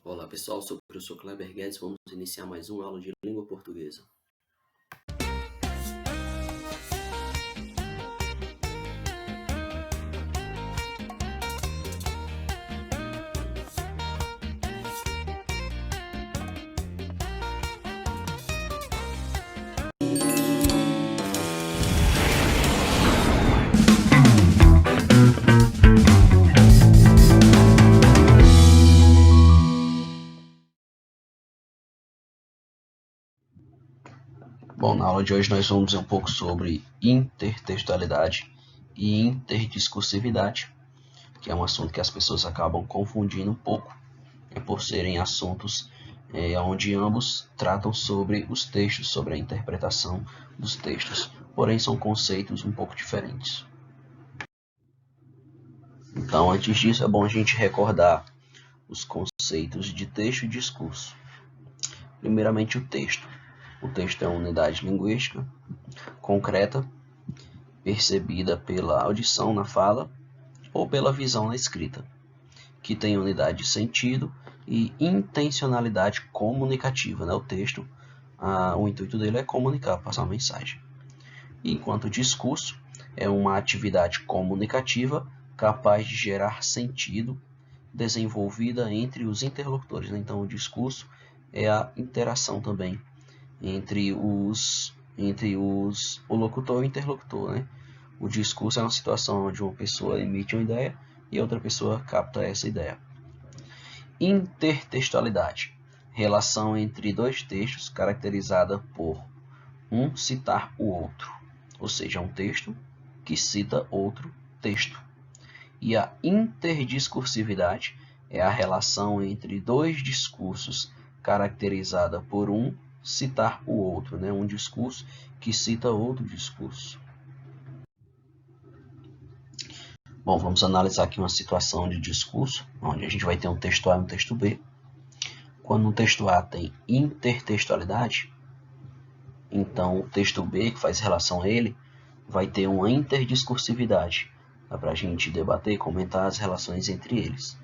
Olá pessoal, sou o professor Kleber Guedes, vamos iniciar mais uma aula de língua portuguesa. Bom, na aula de hoje nós vamos ver um pouco sobre intertextualidade e interdiscursividade, que é um assunto que as pessoas acabam confundindo um pouco, por serem assuntos onde ambos tratam sobre os textos, sobre a interpretação dos textos, porém são conceitos um pouco diferentes. Então, antes disso, é bom a gente recordar os conceitos de texto e discurso. Primeiramente, o texto. O texto é uma unidade linguística concreta, percebida pela audição na fala ou pela visão na escrita, que tem unidade de sentido e intencionalidade comunicativa. O texto, o intuito dele é comunicar, passar uma mensagem. Enquanto discurso é uma atividade comunicativa capaz de gerar sentido, desenvolvida entre os interlocutores. Então, o discurso é a interação também entre o locutor e o interlocutor. O discurso é uma situação onde uma pessoa emite uma ideia e outra pessoa capta essa ideia. Intertextualidade, relação entre dois textos caracterizada por um citar o outro, ou seja, um texto que cita outro texto. E a interdiscursividade é a relação entre dois discursos caracterizada por um citar o outro, um discurso que cita outro discurso. Bom, vamos analisar aqui uma situação de discurso, onde a gente vai ter um texto A e um texto B. Quando no texto A tem intertextualidade, então o texto B, que faz relação a ele, vai ter uma interdiscursividade. Dá para a gente debater e comentar as relações entre eles.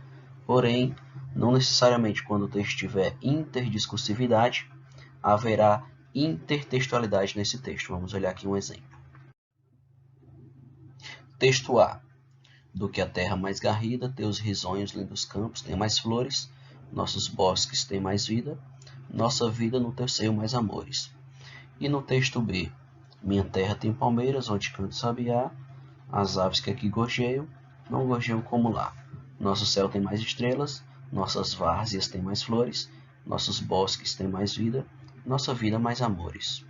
Porém, não necessariamente quando o texto tiver interdiscursividade, haverá intertextualidade nesse texto. Vamos olhar aqui um exemplo. Texto A. Do que a terra mais garrida, teus risonhos lindos campos têm mais flores, nossos bosques têm mais vida, nossa vida no teu seio mais amores. E no texto B. Minha terra tem palmeiras, onde canta o sabiá, as aves que aqui gorjeiam, não gorjeiam como lá. Nosso céu tem mais estrelas, nossas várzeas têm mais flores, nossos bosques têm mais vida, nossa vida mais amores.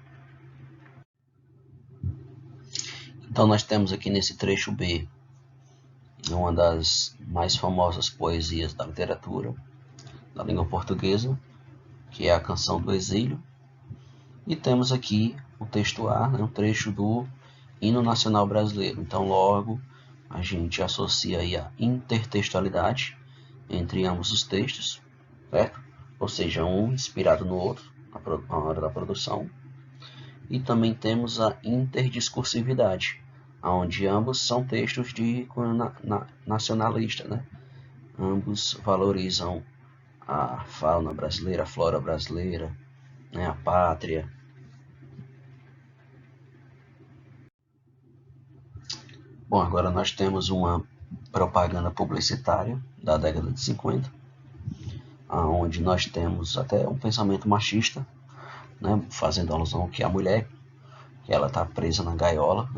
Então nós temos aqui nesse trecho B uma das mais famosas poesias da literatura da língua portuguesa, que é a Canção do Exílio. E temos aqui o texto A, um trecho do Hino Nacional Brasileiro. Então logo a gente associa aí a intertextualidade entre ambos os textos, certo? Ou seja, um inspirado no outro na hora da produção. E também temos a interdiscursividade, onde ambos são textos de cunho nacionalista, Ambos valorizam a fauna brasileira, a flora brasileira, a pátria. Bom, agora nós temos uma propaganda publicitária da década de 50, onde nós temos até um pensamento machista, fazendo alusão que a mulher, que ela está presa na gaiola,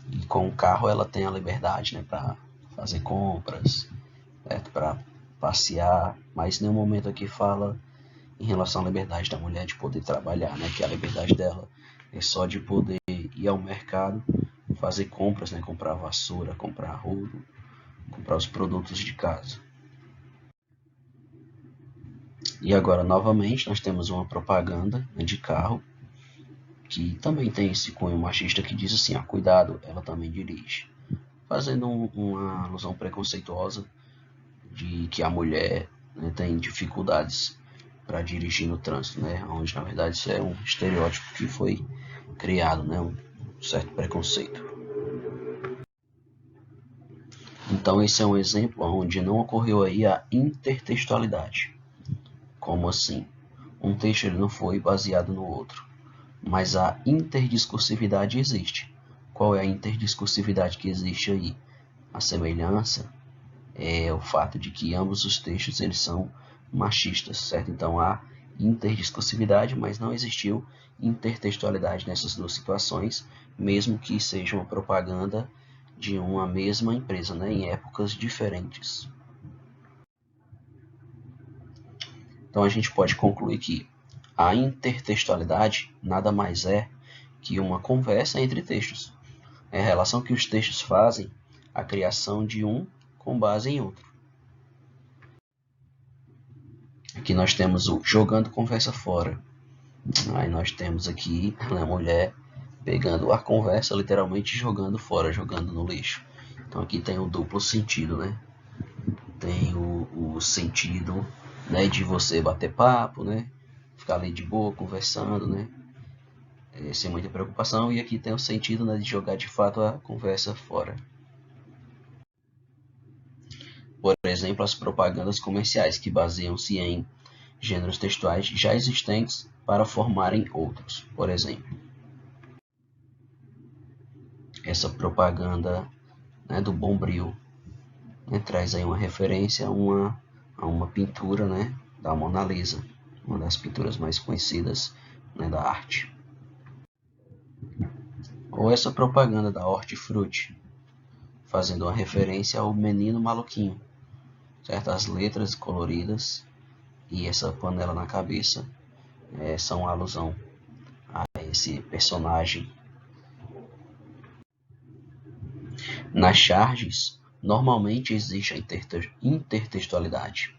e com o carro ela tem a liberdade, para fazer compras, para passear, mas em nenhum momento aqui fala em relação à liberdade da mulher de poder trabalhar, que a liberdade dela é só de poder ir ao mercado, fazer compras, comprar vassoura, comprar rodo, comprar os produtos de casa. E agora, novamente, nós temos uma propaganda de carro, que também tem esse cunho machista que diz assim, cuidado, ela também dirige. Fazendo uma alusão preconceituosa de que a mulher tem dificuldades para dirigir no trânsito, onde na verdade isso é um estereótipo que foi criado, um certo preconceito. Então esse é um exemplo onde não ocorreu aí a intertextualidade. Como assim? Um texto ele não foi baseado no outro, mas a interdiscursividade existe. Qual é a interdiscursividade que existe aí? A semelhança é o fato de que ambos os textos eles são machistas, certo? Então há interdiscursividade, mas não existiu intertextualidade nessas duas situações, mesmo que seja uma propaganda de uma mesma empresa, né, em épocas diferentes. Então a gente pode concluir que a intertextualidade nada mais é que uma conversa entre textos. É a relação que os textos fazem a criação de um com base em outro. Aqui nós temos o jogando conversa fora. Aí nós temos aqui a mulher pegando a conversa, literalmente jogando fora, jogando no lixo. Então aqui tem um duplo sentido, né? Tem o sentido, né, de você bater papo, né? Ficar ali de boa, conversando, né? Sem muita preocupação. E aqui tem o sentido, né, de jogar de fato a conversa fora. Por exemplo, as propagandas comerciais, que baseiam-se em gêneros textuais já existentes para formarem outros. Por exemplo, essa propaganda, né, do Bombril, né, traz aí uma referência a uma pintura, né, da Mona Lisa, uma das pinturas mais conhecidas, né, da arte. Ou essa propaganda da Hortifruti, fazendo uma referência ao menino maluquinho, certo? As letras coloridas e essa panela na cabeça são uma alusão a esse personagem. Nas charges, normalmente existe a intertextualidade.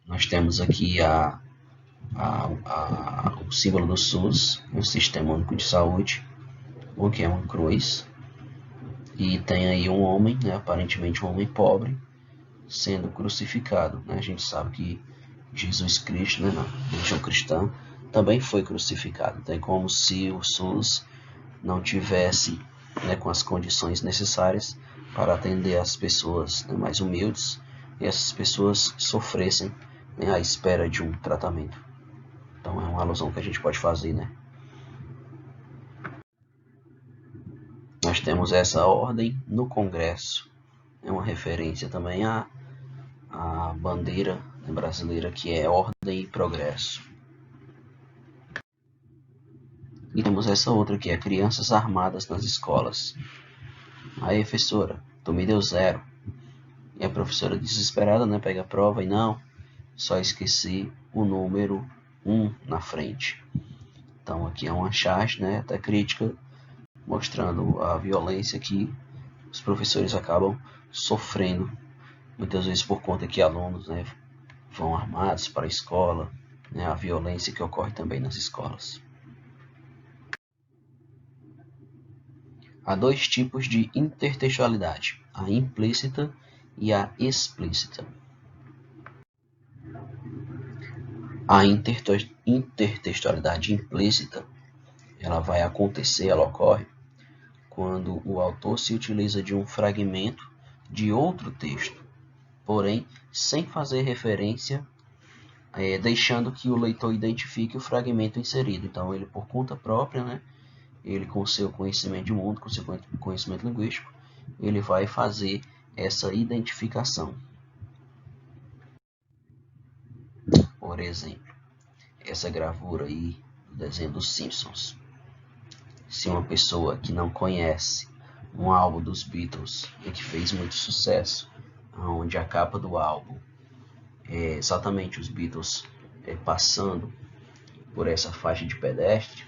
Nós temos aqui o símbolo do SUS, o Sistema Único de Saúde, o que é uma cruz, e tem aí um homem, né, aparentemente um homem pobre, sendo crucificado. Né? A gente sabe que Jesus Cristo, né, na religião cristã, também foi crucificado. Então é como se o SUS não tivesse, né, com as condições necessárias para atender as pessoas, né, mais humildes, e essas pessoas sofressem, né, à espera de um tratamento. Então é uma alusão que a gente pode fazer, né? Nós temos essa ordem no Congresso, é uma referência também à bandeira brasileira, que é ordem e progresso. E temos essa outra que é crianças armadas nas escolas. Aí, professora, tu me deu 0. E a professora desesperada, né, pega a prova e não, só esqueci o número 1 na frente. Então aqui é uma charge, né, até crítica, mostrando a violência que os professores acabam sofrendo, muitas vezes por conta que alunos, né, vão armados para a escola, né, a violência que ocorre também nas escolas. Há dois tipos de intertextualidade, a implícita e a explícita. A intertextualidade implícita, ela vai acontecer, ela ocorre quando o autor se utiliza de um fragmento de outro texto, porém sem fazer referência, deixando que o leitor identifique o fragmento inserido. Então ele, por conta própria, né, ele com seu conhecimento de mundo, com seu conhecimento linguístico, ele vai fazer essa identificação. Por exemplo, essa gravura aí do desenho dos Simpsons. Se uma pessoa que não conhece um álbum dos Beatles e que fez muito sucesso, onde a capa do álbum é exatamente os Beatles passando por essa faixa de pedestre,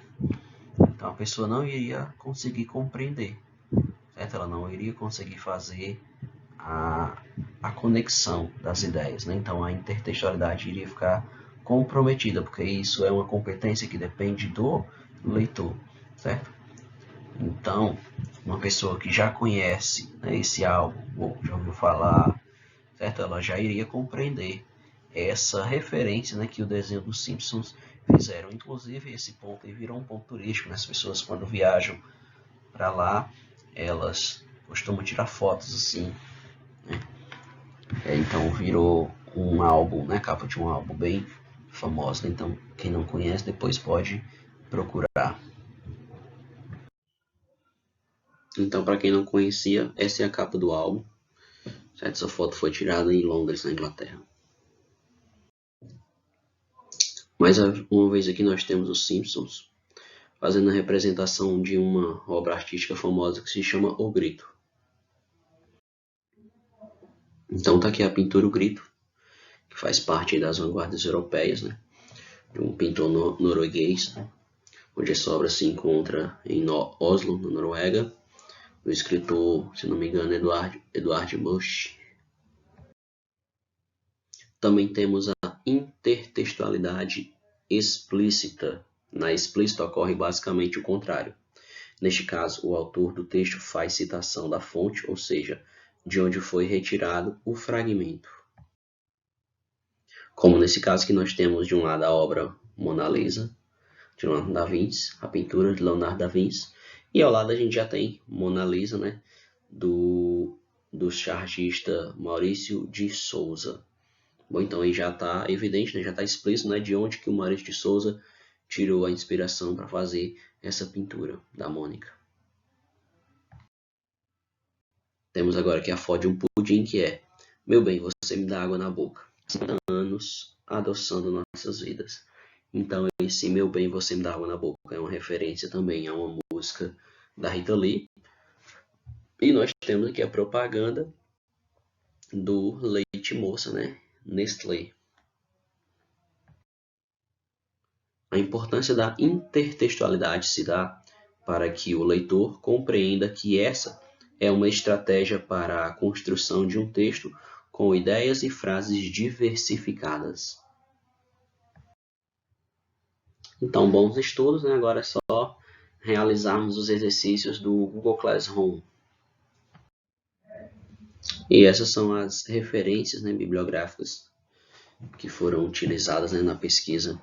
então a pessoa não iria conseguir compreender, certo? Ela não iria conseguir fazer a conexão das ideias, né? Então a intertextualidade iria ficar comprometida, porque isso é uma competência que depende do leitor, certo? Então, uma pessoa que já conhece, né, esse álbum, ou já ouviu falar, certo? Ela já iria compreender essa referência, né, que o desenho dos Simpsons fizeram. Inclusive, esse ponto aí virou um ponto turístico, né? As pessoas, quando viajam para lá, elas costumam tirar fotos assim, né? Então virou um álbum, né? Capa de um álbum bem famosa. Então, quem não conhece, depois pode procurar. Então, para quem não conhecia, essa é a capa do álbum. Essa foto foi tirada em Londres, na Inglaterra. Mais uma vez aqui nós temos os Simpsons, fazendo a representação de uma obra artística famosa que se chama O Grito. Então tá aqui a pintura O Grito, que faz parte das vanguardas europeias, né? De um pintor norueguês, né? Onde essa obra se encontra em Oslo, na Noruega, do escritor, se não me engano, Edvard Munch. Também temos a intertextualidade explícita. Na explícita ocorre basicamente o contrário. Neste caso, o autor do texto faz citação da fonte, ou seja, de onde foi retirado o fragmento. Como nesse caso que nós temos de um lado a obra Mona Lisa, de Leonardo da Vinci, a pintura de Leonardo da Vinci, e ao lado a gente já tem Mona Lisa, né, do chargista Maurício de Souza. Bom, então aí já está evidente, né, já está explícito, né, de onde que o Maurício de Souza tirou a inspiração para fazer essa pintura da Mônica. Temos agora aqui a foto de um pudim que é: meu bem, você me dá água na boca. Anos adoçando nossas vidas. Então esse meu bem, você me dá água na boca é uma referência também a uma música da Rita Lee. E nós temos aqui a propaganda do leite moça, né? Nestlé. A importância da intertextualidade se dá para que o leitor compreenda que essa é uma estratégia para a construção de um texto com ideias e frases diversificadas. Então, bons estudos, né? Agora é só realizarmos os exercícios do Google Classroom. E essas são as referências, né, bibliográficas que foram utilizadas, né, na pesquisa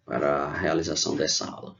para a realização dessa aula.